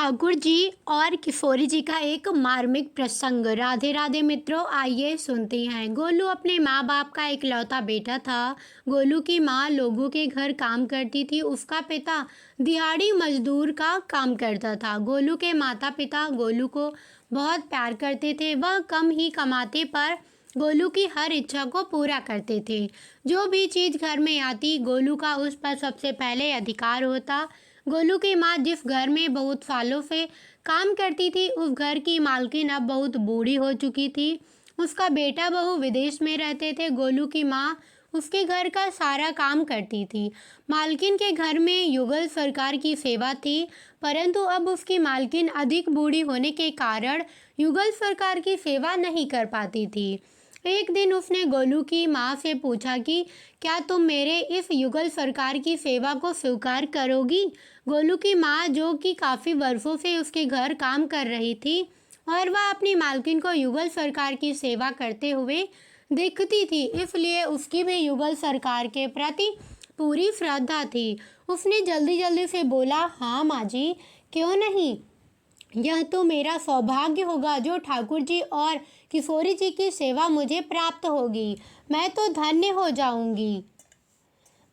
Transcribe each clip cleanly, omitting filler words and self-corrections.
ठाकुर जी और किशोरी जी का एक मार्मिक प्रसंग। राधे राधे मित्रों, आइए सुनते हैं। गोलू अपने माँ बाप का इकलौता बेटा था। गोलू की माँ लोगों के घर काम करती थी। उसका पिता दिहाड़ी मजदूर का काम करता था। गोलू के माता पिता गोलू को बहुत प्यार करते थे। वह कम ही कमाते पर गोलू की हर इच्छा को पूरा करते थे। जो भी चीज़ घर में आती, गोलू का उस पर सबसे पहले अधिकार होता। गोलू की माँ जिस घर में बहुत सालों से काम करती थी, उस घर की मालकिन अब बहुत बूढ़ी हो चुकी थी। उसका बेटा बहू विदेश में रहते थे। गोलू की माँ उसके घर का सारा काम करती थी। मालकिन के घर में युगल सरकार की सेवा थी, परंतु अब उसकी मालकिन अधिक बूढ़ी होने के कारण युगल सरकार की सेवा नहीं कर पाती थी। एक दिन उसने गोलू की माँ से पूछा कि क्या तुम मेरे इस युगल सरकार की सेवा को स्वीकार करोगी? गोलू की माँ, जो कि काफ़ी वर्षों से उसके घर काम कर रही थी और वह अपनी मालकिन को युगल सरकार की सेवा करते हुए देखती थी, इसलिए उसकी भी युगल सरकार के प्रति पूरी श्रद्धा थी। उसने जल्दी जल्दी से बोला, हाँ माँ जी, क्यों नहीं। यह तो मेरा सौभाग्य होगा जो ठाकुर जी और किशोरी जी की सेवा मुझे प्राप्त होगी। मैं तो धन्य हो जाऊंगी।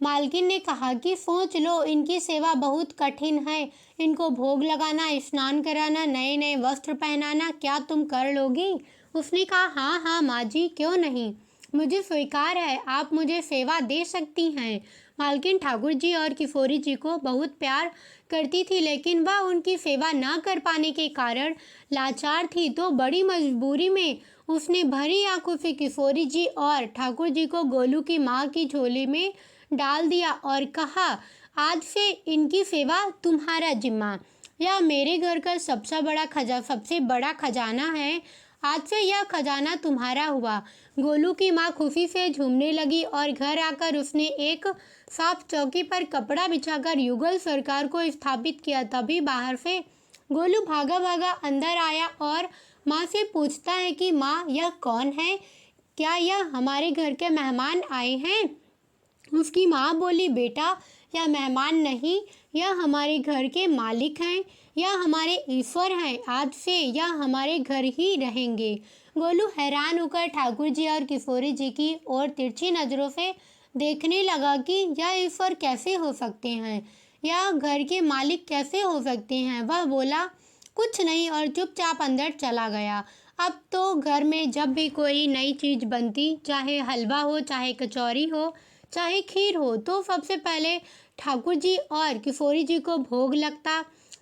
मालकिन ने कहा कि सोच लो, इनकी सेवा बहुत कठिन है। इनको भोग लगाना, स्नान कराना, नए नए वस्त्र पहनाना, क्या तुम कर लोगी? उसने कहा, हाँ हाँ माँ जी, क्यों नहीं, मुझे स्वीकार है, आप मुझे सेवा दे सकती हैं। मालकिन ठाकुर जी और किशोरी जी को बहुत प्यार करती थी, लेकिन वह उनकी सेवा ना कर पाने के कारण लाचार थी। तो बड़ी मजबूरी में उसने भरी आंखों से किशोरी जी और ठाकुर जी को गोलू की माँ की झोली में डाल दिया और कहा, आज से इनकी सेवा तुम्हारा जिम्मा। यह मेरे घर का सबसे बड़ा खजाना है। आज से यह खजाना तुम्हारा हुआ। गोलू की माँ खुशी से झूमने लगी और घर आकर उसने एक साफ चौकी पर कपड़ा बिछाकर युगल सरकार को स्थापित किया। तभी बाहर से गोलू भागा भागा अंदर आया और माँ से पूछता है कि माँ, यह कौन है? क्या यह हमारे घर के मेहमान आए हैं? उसकी माँ बोली, बेटा, यह मेहमान नहीं, यह हमारे घर के मालिक हैं, यह हमारे ईश्वर हैं। आज से यह हमारे घर ही रहेंगे। गोलू हैरान होकर ठाकुर जी और किशोरी जी की ओर तिरछी नजरों से देखने लगा कि यह ईश्वर कैसे हो सकते हैं, यह घर के मालिक कैसे हो सकते हैं। वह बोला, कुछ नहीं, और चुपचाप अंदर चला गया। अब तो घर में जब भी कोई नई चीज़ बनती, चाहे हलवा हो, चाहे कचौरी हो, चाहे खीर हो, तो सबसे पहले ठाकुर जी और किशोरी जी को भोग लगता।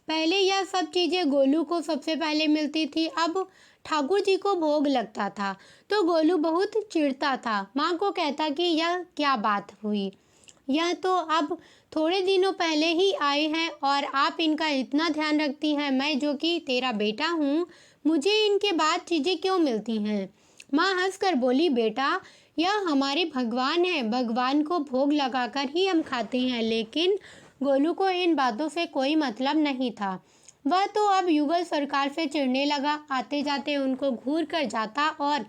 पहले यह सब चीज़ें गोलू को सबसे पहले मिलती थी, अब ठाकुर जी को भोग लगता था। तो गोलू बहुत चिढ़ता था, माँ को कहता कि यह क्या बात हुई, यह तो अब थोड़े दिनों पहले ही आए हैं और आप इनका इतना ध्यान रखती हैं। मैं जो कि तेरा बेटा हूँ, मुझे इनके बाद चीज़ें क्यों मिलती हैं? माँ हंसकर बोली, बेटा, यह हमारे भगवान है, भगवान को भोग लगाकर ही हम खाते हैं। लेकिन गोलू को इन बातों से कोई मतलब नहीं था। वह तो अब युगल सरकार से चिढ़ने लगा। आते जाते उनको घूर कर जाता और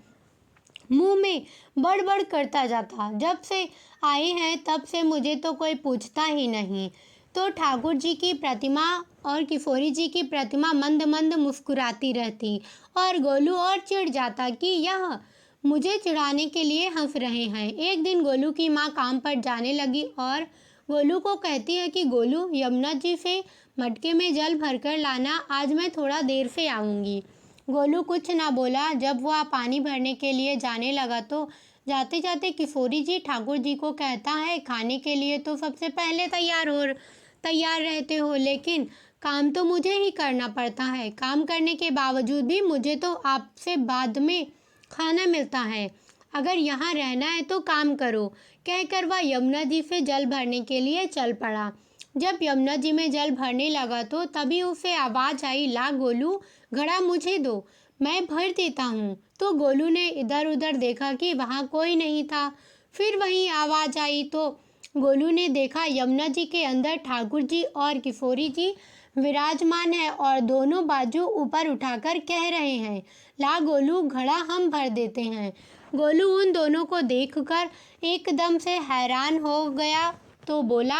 मुंह में बड़बड़ करता जाता, जब से आए हैं तब से मुझे तो कोई पूछता ही नहीं। तो ठाकुर जी की प्रतिमा और किशोरी जी की प्रतिमा मंद मंद मुस्कुराती रहती और गोलू और चिढ़ जाता कि यह मुझे चिढ़ाने के लिए हंस रहे हैं। एक दिन गोलू की माँ काम पर जाने लगी और गोलू को कहती है कि गोलू, यमुना जी से मटके में जल भरकर लाना, आज मैं थोड़ा देर से आऊँगी। गोलू कुछ ना बोला। जब वह पानी भरने के लिए जाने लगा तो जाते जाते किशोरी जी ठाकुर जी को कहता है, खाने के लिए तो सबसे पहले तैयार रहते हो, लेकिन काम तो मुझे ही करना पड़ता है। काम करने के बावजूद भी मुझे तो आपसे बाद में खाना मिलता है। अगर यहाँ रहना है तो काम करो। कहकर वह यमुना जी से जल भरने के लिए चल पड़ा। जब यमुना जी में जल भरने लगा तो तभी उसे आवाज़ आई, ला गोलू, घड़ा मुझे दो, मैं भर देता हूँ। तो गोलू ने इधर उधर देखा कि वहाँ कोई नहीं था। फिर वहीं आवाज़ आई तो गोलू ने देखा यमुना जी के अंदर ठाकुर जी और किशोरी जी विराजमान है और दोनों बाजू ऊपर उठाकर कह रहे हैं, ला गोलू, घड़ा हम भर देते हैं। गोलू उन दोनों को देखकर एकदम से हैरान हो गया तो बोला,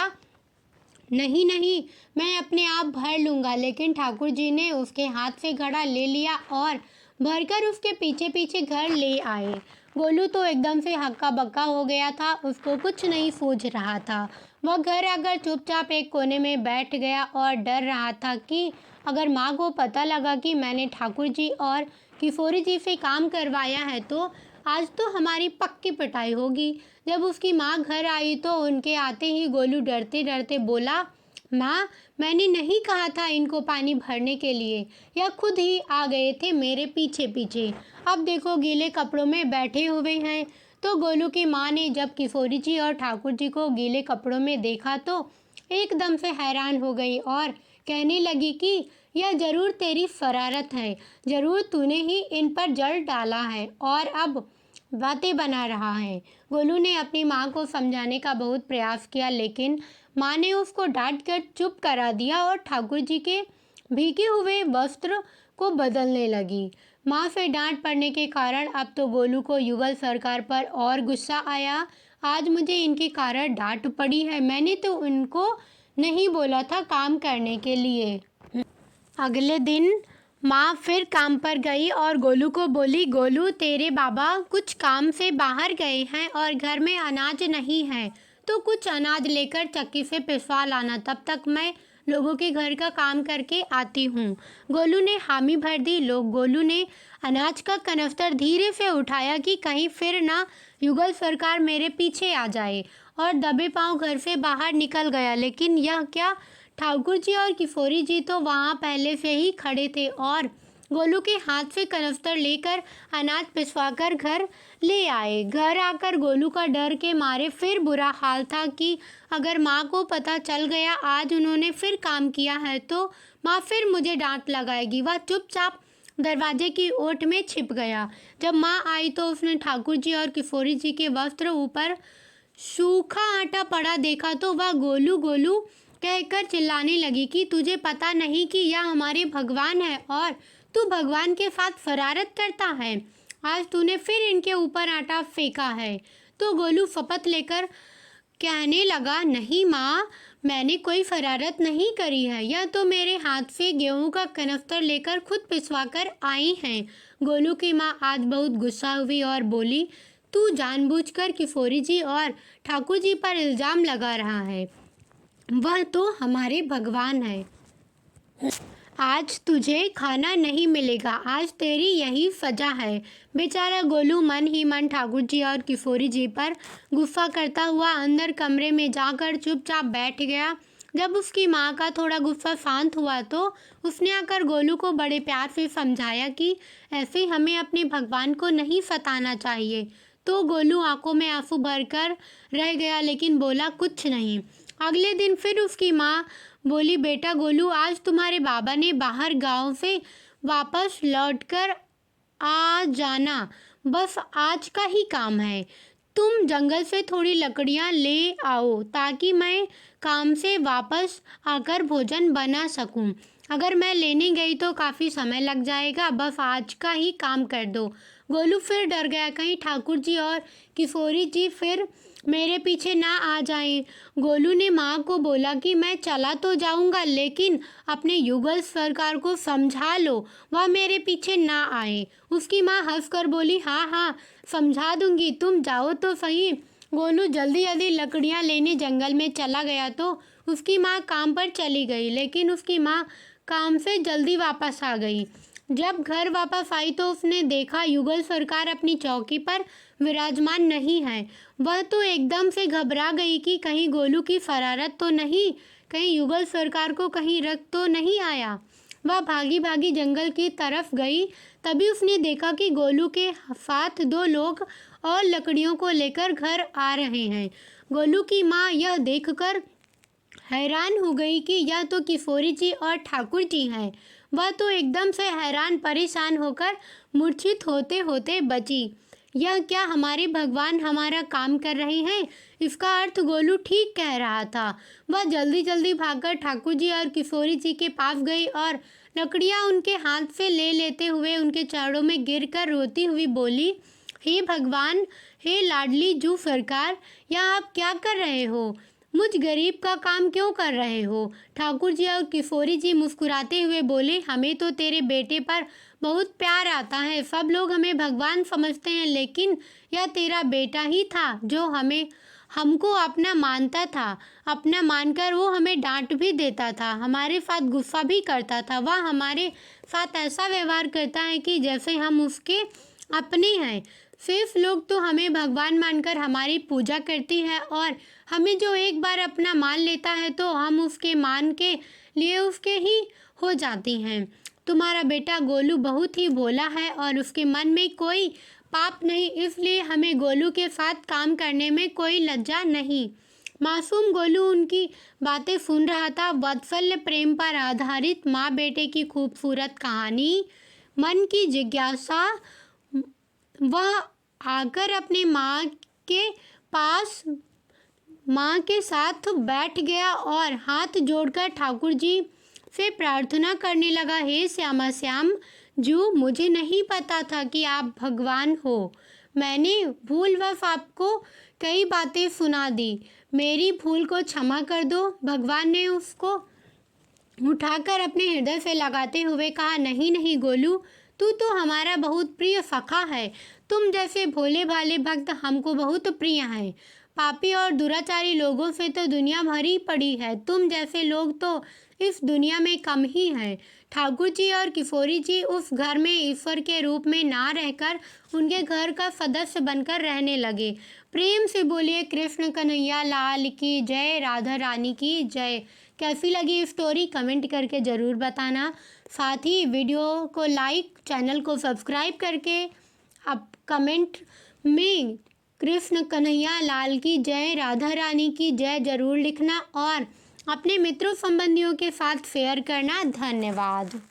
नहीं नहीं, मैं अपने आप भर लूँगा। लेकिन ठाकुर जी ने उसके हाथ से घड़ा ले लिया और भरकर उसके पीछे पीछे घर ले आए। गोलू तो एकदम से हक्का बक्का हो गया था, उसको कुछ नहीं सूझ रहा था। वह घर आकर चुपचाप एक कोने में बैठ गया और डर रहा था कि अगर माँ को पता लगा कि मैंने ठाकुर जी और किशोरी जी से काम करवाया है तो आज तो हमारी पक्की पिटाई होगी। जब उसकी माँ घर आई तो उनके आते ही गोलू डरते डरते बोला, माँ, मैंने नहीं कहा था इनको पानी भरने के लिए, यह खुद ही आ गए थे मेरे पीछे पीछे। अब देखो गीले कपड़ों में बैठे हुए हैं। तो गोलू की माँ ने जब किशोरी जी और ठाकुर जी को गीले कपड़ों में देखा तो एकदम से हैरान हो गई और कहने लगी कि यह जरूर तेरी शरारत है, जरूर तूने ही इन पर जल डाला है और अब बातें बना रहा है। गोलू ने अपनी माँ को समझाने का बहुत प्रयास किया, लेकिन माँ ने उसको डांट कर चुप करा दिया और ठाकुर जी के भीगे हुए वस्त्र को बदलने लगी। माँ से डांट पड़ने के कारण अब तो गोलू को युगल सरकार पर और गुस्सा आया। आज मुझे इनके कारण डांट पड़ी है, मैंने तो उनको नहीं बोला था काम करने के लिए। अगले दिन माँ फिर काम पर गई और गोलू को बोली, गोलू, तेरे बाबा कुछ काम से बाहर गए हैं और घर में अनाज नहीं है, तो कुछ अनाज लेकर चक्की से पिसवा लाना, तब तक मैं लोगों के घर का काम करके आती हूँ। गोलू ने हामी भर दी। गोलू ने अनाज का कनस्तर धीरे से उठाया कि कहीं फिर ना युगल सरकार मेरे पीछे आ जाए, और दबे पांव घर से बाहर निकल गया। लेकिन यह क्या, ठाकुर जी और किशोरी जी तो वहाँ पहले से ही खड़े थे और गोलू के हाथ से कनस्तर लेकर अनाज पिसवाकर घर ले आए। घर आकर गोलू का डर के मारे फिर बुरा हाल था कि अगर माँ को पता चल गया आज उन्होंने फिर काम किया है तो माँ फिर मुझे डांट लगाएगी। वह चुपचाप दरवाजे की ओट में छिप गया। जब माँ आई तो उसने ठाकुर जी और किशोरी जी के वस्त्र ऊपर सूखा आटा पड़ा देखा तो वह गोलू गोलू कहकर चिल्लाने लगी कि तुझे पता नहीं कि यह हमारे भगवान है और तू भगवान के साथ शरारत करता है। आज तूने फिर इनके ऊपर आटा फेंका है। तो गोलू शपथ लेकर कहने लगा, नहीं माँ, मैंने कोई शरारत नहीं करी है, यह तो मेरे हाथ से गेहूं का कनस्तर लेकर खुद पिसवा कर आई हैं। गोलू की माँ आज बहुत गुस्सा हुई और बोली, तू जानबूझकर किशोरी जी और ठाकुर जी पर इल्ज़ाम लगा रहा है, वह तो हमारे भगवान है। आज तुझे खाना नहीं मिलेगा, आज तेरी यही सजा है। बेचारा गोलू मन ही मन ठाकुर जी और किशोरी जी पर गुस्सा करता हुआ अंदर कमरे में जाकर चुपचाप बैठ गया। जब उसकी माँ का थोड़ा गुस्सा शांत हुआ तो उसने आकर गोलू को बड़े प्यार से समझाया कि ऐसे हमें अपने भगवान को नहीं सताना चाहिए। तो गोलू आंखों में आंसू भरकर रह गया, लेकिन बोला कुछ नहीं। अगले दिन फिर उसकी माँ बोली, बेटा गोलू, आज तुम्हारे बाबा ने बाहर गांव से वापस लौटकर आ जाना, बस आज का ही काम है। तुम जंगल से थोड़ी लकड़ियां ले आओ ताकि मैं काम से वापस आकर भोजन बना सकूं। अगर मैं लेने गई तो काफ़ी समय लग जाएगा, बस आज का ही काम कर दो। गोलू फिर डर गया, कहीं ठाकुर जी और किशोरी जी फिर मेरे पीछे ना आ जाएं। गोलू ने माँ को बोला कि मैं चला तो जाऊंगा, लेकिन अपने युगल सरकार को समझा लो वह मेरे पीछे ना आए। उसकी माँ हंसकर बोली, हाँ हाँ, समझा दूंगी, तुम जाओ तो सही। गोलू जल्दी जल्दी लकड़ियाँ लेने जंगल में चला गया तो उसकी माँ काम पर चली गई, लेकिन उसकी माँ काम से जल्दी वापस आ गई। जब घर वापस आई तो उसने देखा युगल सरकार अपनी चौकी पर विराजमान नहीं है। वह तो एकदम से घबरा गई कि कहीं गोलू की शरारत तो नहीं, कहीं युगल सरकार को कहीं रख तो नहीं आया। वह भागी भागी जंगल की तरफ गई। तभी उसने देखा कि गोलू के साथ दो लोग और लकड़ियों को लेकर घर आ रहे हैं। गोलू की माँ यह देखकर हैरान हो गई कि यह तो किशोरी जी और ठाकुर जी हैं। वह तो एकदम से हैरान परेशान होकर मूर्छित होते होते बची। यह क्या, हमारे भगवान हमारा काम कर रहे हैं? इसका अर्थ गोलू ठीक कह रहा था। वह जल्दी जल्दी भागकर ठाकुर जी और किशोरी जी के पास गई और लकड़ियां उनके हाथ से ले लेते हुए उनके चरणों में गिरकर रोती हुई बोली, हे भगवान, हे लाडली जू सरकार, यह आप क्या कर रहे हो? मुझ गरीब का काम क्यों कर रहे हो? ठाकुर जी और किशोरी जी मुस्कुराते हुए बोले, हमें तो तेरे बेटे पर बहुत प्यार आता है। सब लोग हमें भगवान समझते हैं, लेकिन यह तेरा बेटा ही था जो हमको अपना मानता था। अपना मानकर वो हमें डांट भी देता था, हमारे साथ गुस्सा भी करता था। वह हमारे साथ ऐसा व्यवहार करता है कि जैसे हम उसके अपने हैं। सिर्फ लोग तो हमें भगवान मानकर हमारी पूजा करती है, और हमें जो एक बार अपना मान लेता है तो हम उसके मान के लिए उसके ही हो जाती हैं। तुम्हारा बेटा गोलू बहुत ही भोला है और उसके मन में कोई पाप नहीं, इसलिए हमें गोलू के साथ काम करने में कोई लज्जा नहीं। मासूम गोलू उनकी बातें सुन रहा था। वात्सल्य प्रेम पर आधारित माँ बेटे की खूबसूरत कहानी, मन की जिज्ञासा। वह आकर अपनी माँ के पास माँ के साथ बैठ गया और हाथ जोड़कर ठाकुर जी से प्रार्थना करने लगा। हे श्यामा श्याम जू, मुझे नहीं पता था कि आप भगवान हो। मैंने भूलवश आपको कई बातें सुना दी। मेरी भूल को क्षमा कर दो। भगवान ने उसको उठाकर अपने हृदय से लगाते हुए कहा, नहीं नहीं गोलू, तू तो हमारा बहुत प्रिय सखा है। तुम जैसे भोले भाले भक्त हमको बहुत प्रिय हैं। पापी और दुराचारी लोगों से तो दुनिया भरी पड़ी है, तुम जैसे लोग तो इस दुनिया में कम ही हैं। ठाकुर जी और किशोरी जी उस घर में ईश्वर के रूप में ना रहकर उनके घर का सदस्य बनकर रहने लगे। प्रेम से बोलिए कृष्ण कन्हैया लाल की जय, राधा रानी की जय। कैसी लगी स्टोरी कमेंट करके ज़रूर बताना। साथ ही वीडियो को लाइक, चैनल को सब्सक्राइब करके आप कमेंट में कृष्ण कन्हैया लाल की जय, राधा रानी की जय ज़रूर लिखना और अपने मित्रों संबंधियों के साथ शेयर करना। धन्यवाद।